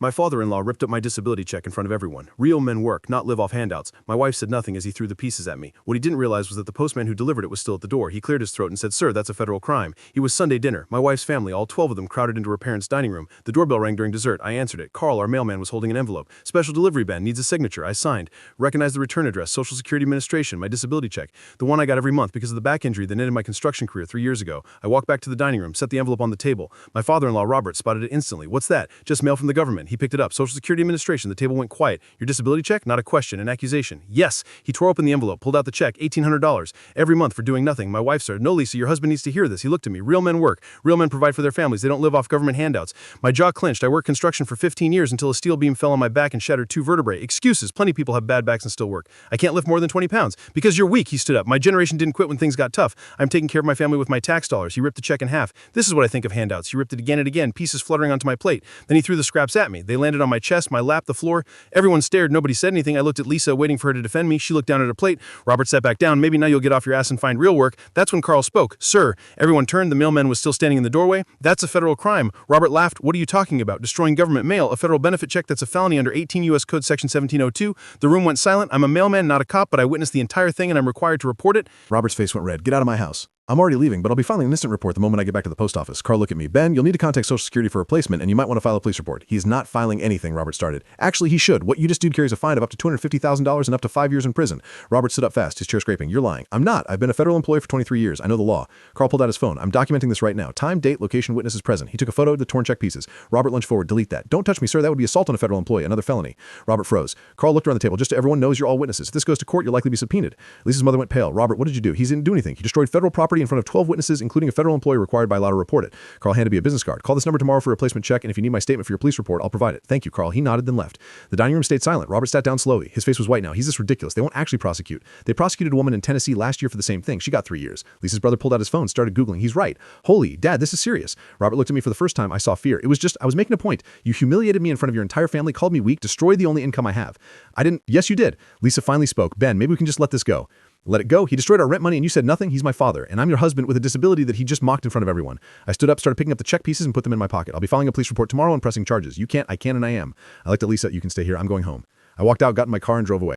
My father-in-law ripped up my disability check in front of everyone. Real men work, not live off handouts. My wife said nothing as he threw the pieces at me. What he didn't realize was that the postman who delivered it was still at the door. He cleared his throat and said, "Sir, that's a federal crime." It was Sunday dinner. My wife's family, all 12 of them, crowded into her parents' dining room. The doorbell rang during dessert. I answered it. Carl, our mailman, was holding an envelope. "Special delivery, Ben. Needs a signature." I signed. "Recognize the return address, Social Security Administration, my disability check. The one I got every month because of the back injury that ended my construction career 3 years ago." I walked back to the dining room, set the envelope on the table. My father-in-law, Robert, spotted it instantly. "What's that?" "Just mail from the government." He picked it up. "Social Security Administration." The table went quiet. "Your disability check?" Not a question, an accusation. "Yes." He tore open the envelope, pulled out the check, $1,800. Every month for doing nothing. My wife said, "No, Lisa, your husband needs to hear this." He looked at me. "Real men work. Real men provide for their families. They don't live off government handouts." My jaw clenched. I worked construction for 15 years until a steel beam fell on my back and shattered 2 vertebrae. Excuses. Plenty of people have bad backs and still work. "I can't lift more than 20 pounds. "Because you're weak," he stood up. "My generation didn't quit when things got tough. I'm taking care of my family with my tax dollars." He ripped the check in half. "This is what I think of handouts." He ripped it again and again, pieces fluttering onto my plate. Then he threw the scraps at me. They landed on my chest, my lap, the floor. Everyone stared. Nobody said anything. I looked at Lisa, waiting for her to defend me. She looked down at her plate. Robert sat back down. "Maybe now you'll get off your ass and find real work." That's when Carl spoke. "Sir." Everyone turned. The mailman was still standing in the doorway. "That's a federal crime." Robert laughed. "What are you talking about? Destroying government mail? A federal benefit check? That's a felony under 18 U.S. Code Section 1702. The room went silent. I'm a mailman, not a cop, but I witnessed the entire thing and I'm required to report it. Robert's face went red. "Get out of my house." "I'm already leaving, but I'll be filing an instant report the moment I get back to the post office." Carl looked at me. "Ben, you'll need to contact Social Security for a replacement, and you might want to file a police report." "He's not filing anything," Robert started. "Actually, he should. What you just did carries a fine of up to $250,000 and up to 5 years in prison." Robert stood up fast, his chair scraping. "You're lying." "I'm not. I've been a federal employee for 23 years. I know the law." Carl pulled out his phone. "I'm documenting this right now. Time, date, location, witnesses present." He took a photo of the torn check pieces. Robert lunged forward. "Delete that." "Don't touch me, sir. That would be assault on a federal employee, another felony." Robert froze. Carl looked around the table. "Just so everyone knows, you're all witnesses. If this goes to court, you'll likely be subpoenaed." Lisa's mother went pale. "Robert, what did you do?" "He didn't do anything. He destroyed federal property in front of 12 witnesses, including a federal employee required by law to report it." Carl handed me a business card. "Call this number tomorrow for a replacement check, and if you need my statement for your police report, I'll provide it." "Thank you, Carl." He nodded, then left. The dining room stayed silent. Robert sat down slowly. His face was white now. "He's just ridiculous. They won't actually prosecute. They prosecuted a woman in Tennessee last year for the same thing. She got 3 years." Lisa's brother pulled out his phone, started Googling. "He's right. Holy, Dad, this is serious." Robert looked at me for the first time. I saw fear. "I was making a point. You humiliated me in front of your entire family, called me weak, destroyed the only income I have." "I didn't." "Yes, you did." Lisa finally spoke. "Ben, maybe we can just let this go." "Let it go? He destroyed our rent money and you said nothing? He's my father, and I'm your husband with a disability that he just mocked in front of everyone." I stood up, started picking up the check pieces and put them in my pocket. "I'll be filing a police report tomorrow and pressing charges. You can't, I can, and I am." I looked at Lisa. "You can stay here. I'm going home." I walked out, got in my car, and drove away.